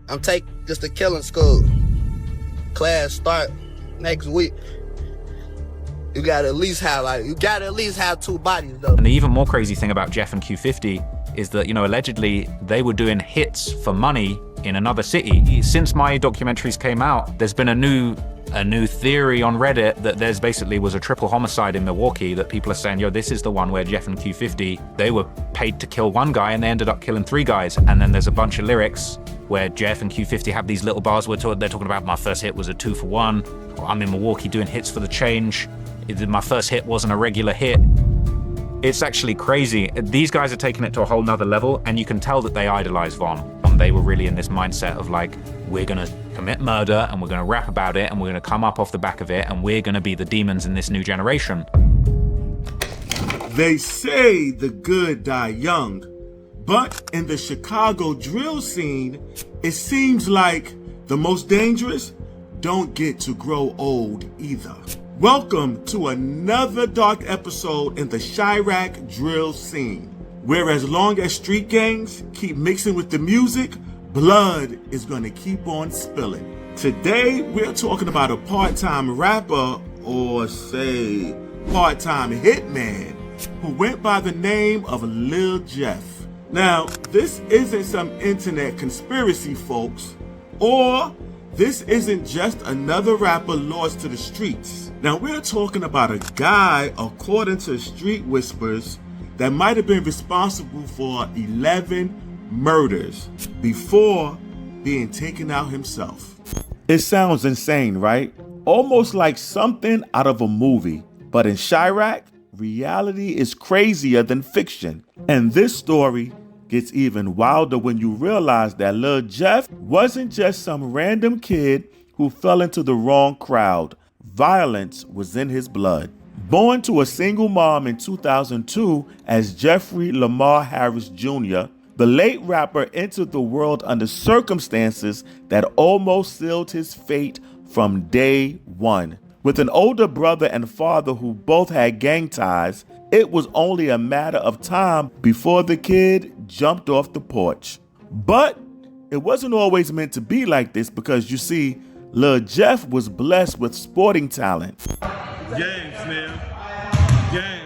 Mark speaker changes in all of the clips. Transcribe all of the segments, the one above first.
Speaker 1: I'm taking just a killing school. Class start next week. You gotta at least have 2 bodies though.
Speaker 2: And the even more crazy thing about Jeff and Q50 is that, you know, allegedly they were doing hits for money in another city. Since my documentaries came out, there's been a new theory on Reddit that there's basically was a triple homicide in Milwaukee that people are saying, yo, this is the one where Jeff and Q50, they were paid to kill 1 guy and they ended up killing 3 guys. And then there's a bunch of lyrics where Jeff and Q50 have these little bars where they're talking about my first hit was a 2 for 1, or I'm in Milwaukee doing hits for the change. My first hit wasn't a regular hit. It's actually crazy. These guys are taking it to a whole nother level, and you can tell that they idolize Von. They were really in this mindset of like, we're gonna commit murder and we're gonna rap about it and we're gonna come up off the back of it and we're gonna be the demons in this new generation.
Speaker 3: They say the good die young, but in the Chicago drill scene, it seems like the most dangerous don't get to grow old either. Welcome to another dark episode in the Chirac drill scene, where as long as street gangs keep mixing with the music, blood is gonna keep on spilling. Today, we're talking about a part-time rapper, or say, part-time hitman, who went by the name of Lil Jeff. Now, this isn't some internet conspiracy, folks, or this isn't just another rapper lost to the streets. Now, we're talking about a guy, according to street whispers, that might have been responsible for 11 murders before being taken out himself. It sounds insane, right? Almost like something out of a movie. But in Chirac, reality is crazier than fiction. And this story gets even wilder when you realize that Lil Jeff wasn't just some random kid who fell into the wrong crowd. Violence was in his blood. Born to a single mom in 2002 as Jeffrey Lamar Harris Jr., the late rapper entered the world under circumstances that almost sealed his fate from day one. With an older brother and father who both had gang ties, it was only a matter of time before the kid jumped off the porch. But it wasn't always meant to be like this because, you see, Lil Jeff was blessed with sporting talent.
Speaker 4: Gangs, man. Gangs.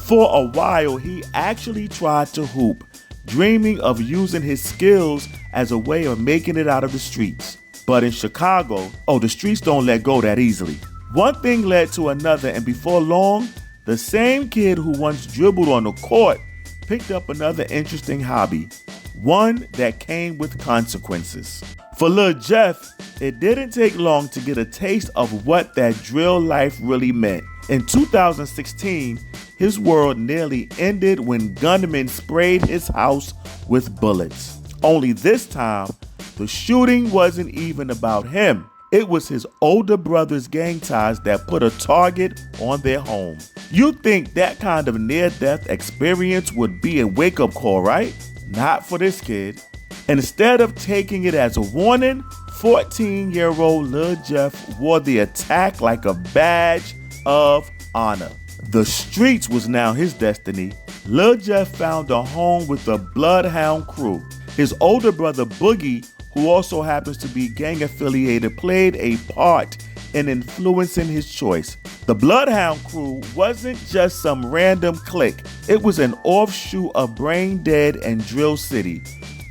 Speaker 3: For a while, he actually tried to hoop, dreaming of using his skills as a way of making it out of the streets. But in Chicago, the streets don't let go that easily. One thing led to another, and before long, the same kid who once dribbled on the court picked up another interesting hobby, one that came with consequences. For Lil Jeff, it didn't take long to get a taste of what that drill life really meant. In 2016, his world nearly ended when gunmen sprayed his house with bullets. Only this time, the shooting wasn't even about him. It was his older brother's gang ties that put a target on their home. You'd think that kind of near-death experience would be a wake-up call, right? Not for this kid. Instead of taking it as a warning, 14-year-old Lil Jeff wore the attack like a badge of honor. The streets was now his destiny. Lil Jeff found a home with the Blood Hound crew. His older brother Boogie, who also happens to be gang affiliated, played a part in influencing his choice. The Blood Hound crew wasn't just some random clique. It was an offshoot of Brain Dead and Drill City,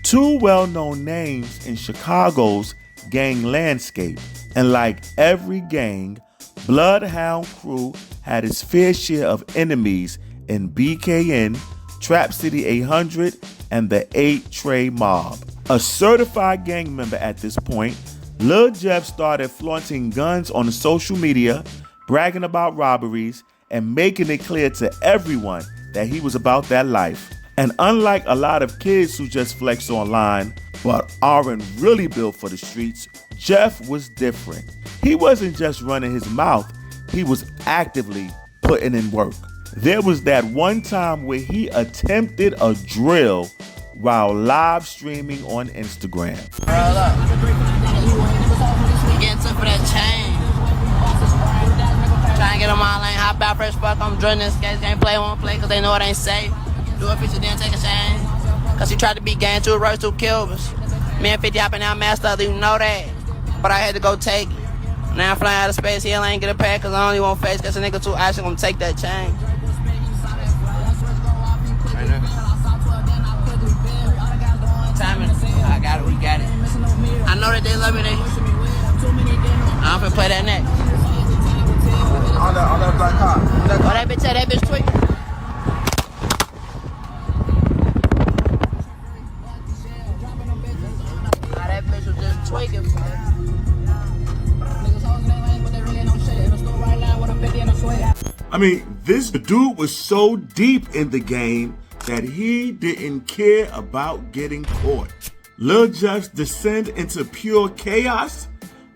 Speaker 3: 2 well-known names in Chicago's gang landscape. And like every gang, Blood Hound crew had its fair share of enemies in BKN, Trap City 800, and the 8 Trey Mob. A certified gang member at this point, Lil Jeff started flaunting guns on social media, bragging about robberies, and making it clear to everyone that he was about that life. And unlike a lot of kids who just flex online, but aren't really built for the streets, Jeff was different. He wasn't just running his mouth, he was actively putting in work. There was that one time where he attempted a drill while live streaming on Instagram.
Speaker 1: Roll up. Getting took for that chain. Trying to get them all lane, hop out fresh fuck. I'm drilling this case. Can't play, won't play, cause they know it ain't safe. Do a feature, then take a chain. Cause he tried to be gang 2 roast 2 kills. Me and 50 hopping out masked up, you know that. But I had to go take it. Now I'm flying out of space, he ain't get a pack, cause I only want face, cause a nigga too icy, gonna take that chain. Right now. Timing, I got it, we got it. I know that they love me, I'm finna play that next.
Speaker 5: On that black car.
Speaker 1: Oh, that bitch tweak. Nah, that bitch was just tweaking,
Speaker 3: I mean, this dude was so deep in the game that he didn't care about getting caught. Lil Jeff's descent into pure chaos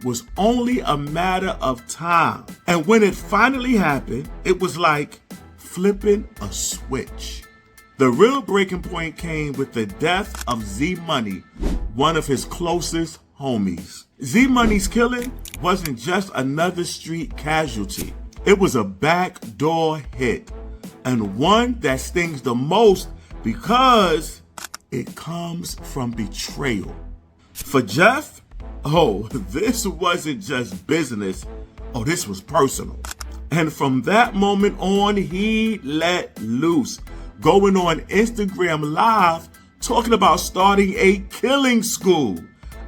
Speaker 3: was only a matter of time. And when it finally happened, it was like flipping a switch. The real breaking point came with the death of Z Money, one of his closest homies. Z Money's killing wasn't just another street casualty. It was a backdoor hit, and one that stings the most because it comes from betrayal. For Jeff, this wasn't just business. This was personal. And from that moment on, he let loose, going on Instagram Live, talking about starting a killing school.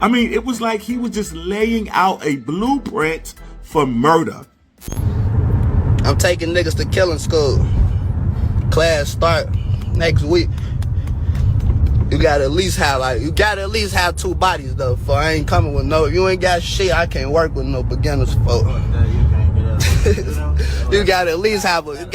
Speaker 3: I mean, it was like he was just laying out a blueprint for murder.
Speaker 1: I'm taking niggas to killing school. Class start next week. You gotta at least have 2 bodies though. For I ain't coming with no. If you ain't got shit, I can't work with no beginners folk. You gotta at least have a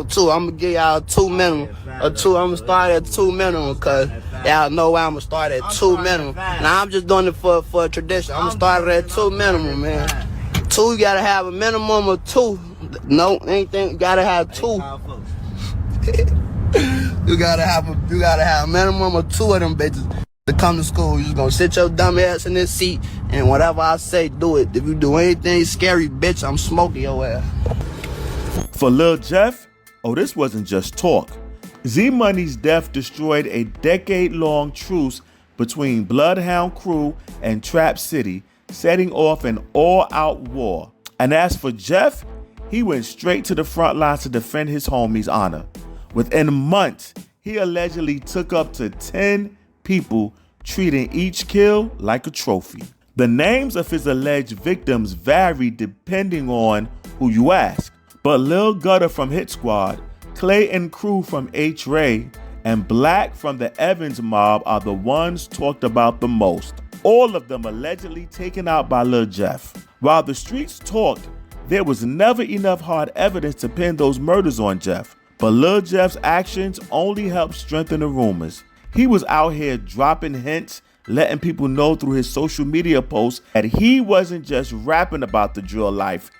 Speaker 1: 2. I'm gonna give y'all 2 minimum. I'm gonna start at 2 minimum, cause y'all know why I'm gonna start at 2 minimum. Now I'm just doing it for a tradition. I'm gonna start at 2 minimum, man. 2, you gotta have a minimum of 2. No, anything, you gotta have 2. You gotta have a minimum of 2 of them bitches to come to school. You just gonna sit your dumb ass in this seat, and whatever I say, do it. If you do anything scary, bitch, I'm smoking your ass.
Speaker 3: For Lil Jeff, this wasn't just talk. Z Money's death destroyed a decade-long truce between Blood Hound crew and Trap City, setting off an all-out war. And as for Jeff, he went straight to the front lines to defend his homie's honor. Within months, he allegedly took up to 10 people, treating each kill like a trophy. The names of his alleged victims vary depending on who you ask. But Lil Gutter from Hit Squad, Clay and Crew from H-Ray, and Black from the Evans mob are the ones talked about the most. All of them allegedly taken out by Lil Jeff. While the streets talked, there was never enough hard evidence to pin those murders on Jeff. But Lil Jeff's actions only helped strengthen the rumors. He was out here dropping hints, letting people know through his social media posts that he wasn't just rapping about the drill life,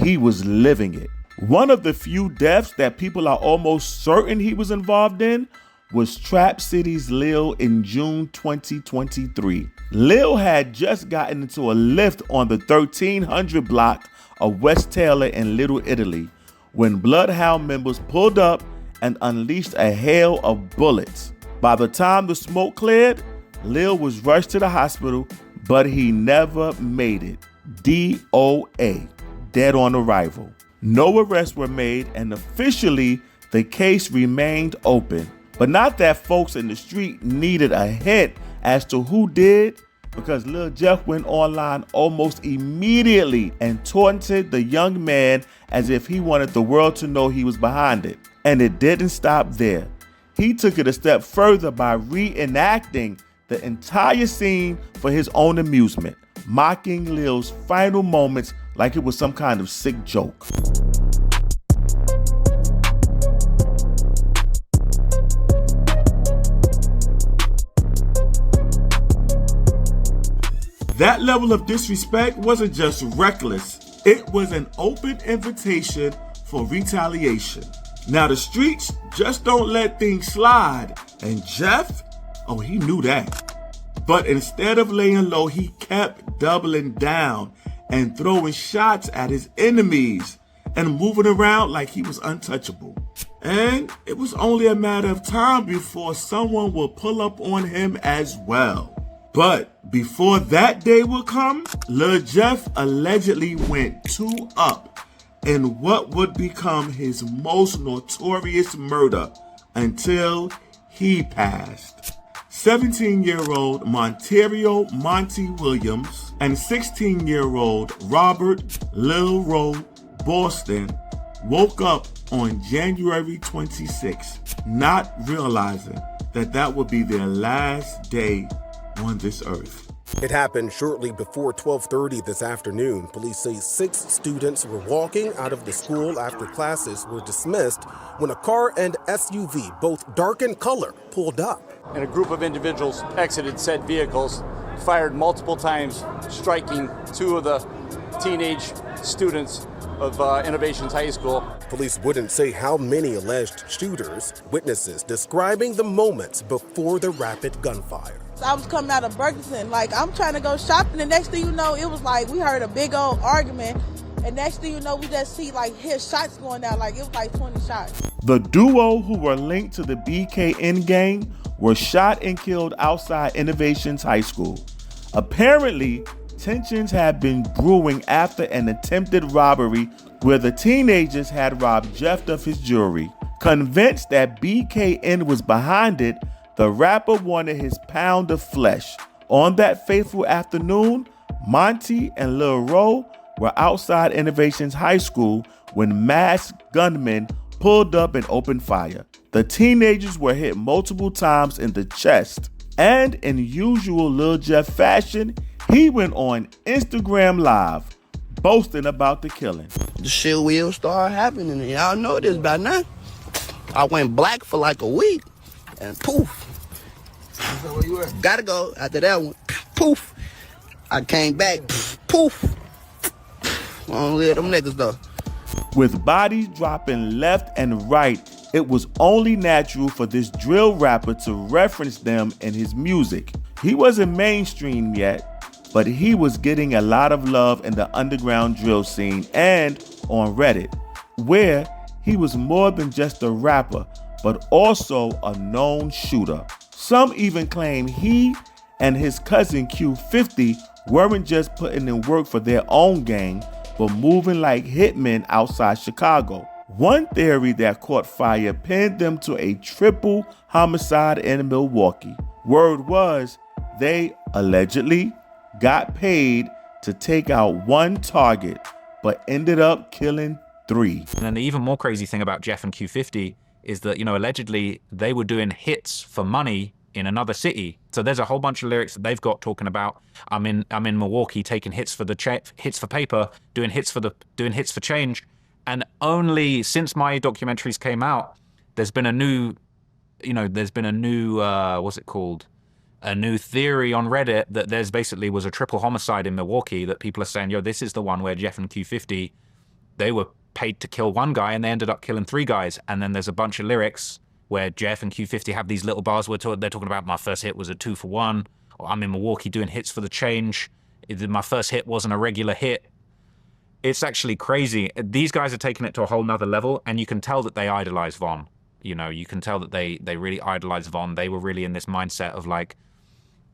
Speaker 3: he was living it. One of the few deaths that people are almost certain he was involved in was Trap City's Liil in June 2023. Liil had just gotten into a lift on the 1300 block of West Taylor in Little Italy when Blood Hound members pulled up and unleashed a hail of bullets. By the time the smoke cleared, Liil was rushed to the hospital, but he never made it. DOA, dead on arrival. No arrests were made, and officially the case remained open. But not that folks in the street needed a hint as to who did, because Lil Jeff went online almost immediately and taunted the young man as if he wanted the world to know he was behind it. And it didn't stop there. He took it a step further by reenacting the entire scene for his own amusement, mocking Lil's final moments like it was some kind of sick joke. That level of disrespect wasn't just reckless, it was an open invitation for retaliation. Now the streets just don't let things slide, and Jeff, he knew that. But instead of laying low, he kept doubling down and throwing shots at his enemies and moving around like he was untouchable. And it was only a matter of time before someone would pull up on him as well. But before that day would come, Lil Jeff allegedly went 2 up in what would become his most notorious murder until he passed. 17-year-old Monterio Monty Williams and 16-year-old Robert Liil Boston woke up on January 26, not realizing that would be their last day on this earth.
Speaker 6: It happened shortly before 12:30 this afternoon. Police say 6 students were walking out of the school after classes were dismissed when a car and SUV, both dark in color, pulled up.
Speaker 7: And a group of individuals exited said vehicles, fired multiple times, striking 2 of the teenage students of Innovations High School.
Speaker 6: Police wouldn't say how many alleged shooters, witnesses describing the moments before the rapid gunfire.
Speaker 8: I was coming out of Bergerson, like I'm trying to go shopping, and next thing you know, it was like we heard a big old argument, and next thing you know, we just see like his shots going down, like it was like 20 shots.
Speaker 3: The duo who were linked to the BKN gang were shot and killed outside Innovations High School. Apparently, tensions had been brewing after an attempted robbery where the teenagers had robbed Jeff of his jewelry. Convinced that BKN was behind it, the rapper wanted his pound of flesh. On that fateful afternoon, Monty and Liil were outside Innovations High School when masked gunmen pulled up and opened fire. The teenagers were hit multiple times in the chest, and in usual Lil Jeff fashion, he went on Instagram Live, boasting about the killing.
Speaker 1: The shit will start happening, and y'all know this by now. I went black for like a week, and poof.
Speaker 5: So where you at?
Speaker 1: Gotta go. After that one, poof. I came back, poof. I don't live them niggas though.
Speaker 3: With bodies dropping left and right, it was only natural for this drill rapper to reference them in his music. He wasn't mainstream yet, but he was getting a lot of love in the underground drill scene and on Reddit, where he was more than just a rapper, but also a known shooter. Some even claim he and his cousin Q50 weren't just putting in work for their own gang, but moving like hitmen outside Chicago. One theory that caught fire pinned them to a triple homicide in Milwaukee. Word was they allegedly got paid to take out one target, but ended up killing 3.
Speaker 2: And then the even more crazy thing about Jeff and Q50 is that, allegedly they were doing hits for money in another city. So there's a whole bunch of lyrics that they've got talking about I'm in Milwaukee taking hits for hits for paper, doing hits for change. And only since my documentaries came out, there's been a new, what's it called? A new theory on Reddit that there's basically was a triple homicide in Milwaukee that people are saying, this is the one where Jeff and Q50, they were paid to kill one guy and they ended up killing 3 guys. And then there's a bunch of lyrics where Jeff and Q50 have these little bars where they're talking about my first hit was a 2 for 1, or I'm in Milwaukee doing hits for the change. My first hit wasn't a regular hit. It's actually crazy. These guys are taking it to a whole nother level, and you can tell that they idolize Von. You can tell that they really idolize Von. They were really in this mindset of like,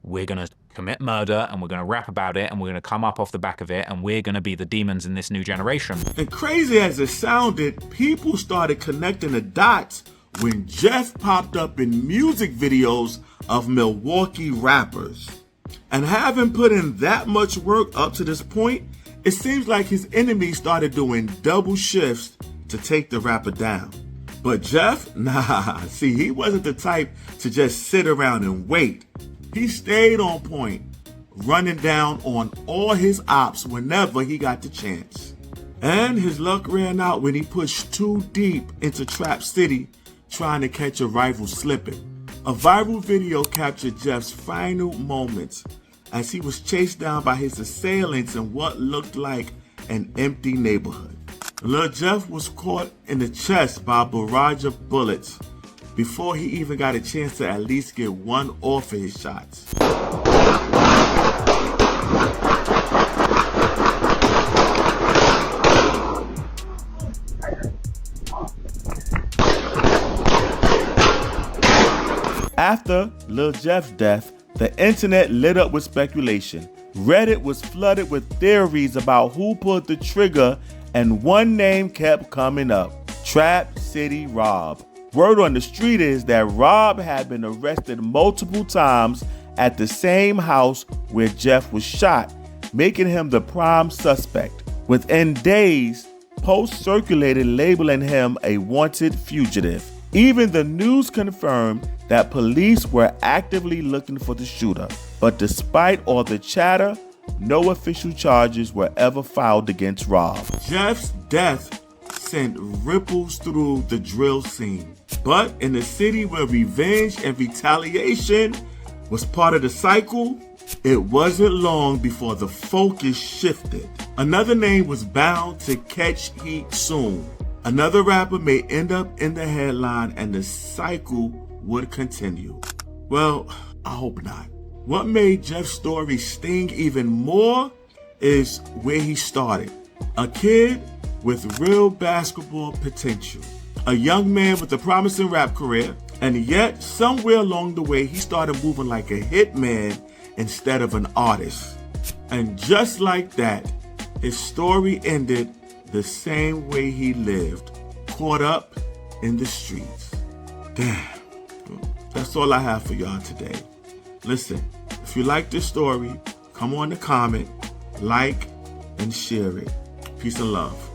Speaker 2: we're going to commit murder and we're going to rap about it and we're going to come up off the back of it and we're going to be the demons in this new generation.
Speaker 3: And crazy as it sounded, people started connecting the dots when Jeff popped up in music videos of Milwaukee rappers. And having put in that much work up to this point, it seems like his enemies started doing double shifts to take the rapper down. But Jeff, see, he wasn't the type to just sit around and wait. He stayed on point, running down on all his ops whenever he got the chance. And his luck ran out when he pushed too deep into Trap City, trying to catch a rival slipping. A viral video captured Jeff's final moments as he was chased down by his assailants in what looked like an empty neighborhood. Lil Jeff was caught in the chest by a barrage of bullets before he even got a chance to at least get one off of his shots. After Lil Jeff's death, The internet lit up with speculation. Reddit was flooded with theories about who pulled the trigger, and one name kept coming up: Trap City Rob. Word on the street is that Rob had been arrested multiple times at the same house where Jeff was shot, making him the prime suspect. Within days, posts circulated labeling him a wanted fugitive. Even the news confirmed that police were actively looking for the shooter. But despite all the chatter, no official charges were ever filed against Rob. Jeff's death sent ripples through the drill scene. But in a city where revenge and retaliation was part of the cycle, it wasn't long before the focus shifted. Another name was bound to catch heat soon. Another rapper may end up in the headline and the cycle would continue. Well, I hope not. What made Jeff's story sting even more is where he started. A kid with real basketball potential. A young man with a promising rap career, and yet somewhere along the way he started moving like a hitman instead of an artist. And just like that, his story ended the same way he lived, caught up in the streets. Damn. That's all I have for y'all today. Listen, if you like this story, come on to comment, like, and share it. Peace and love.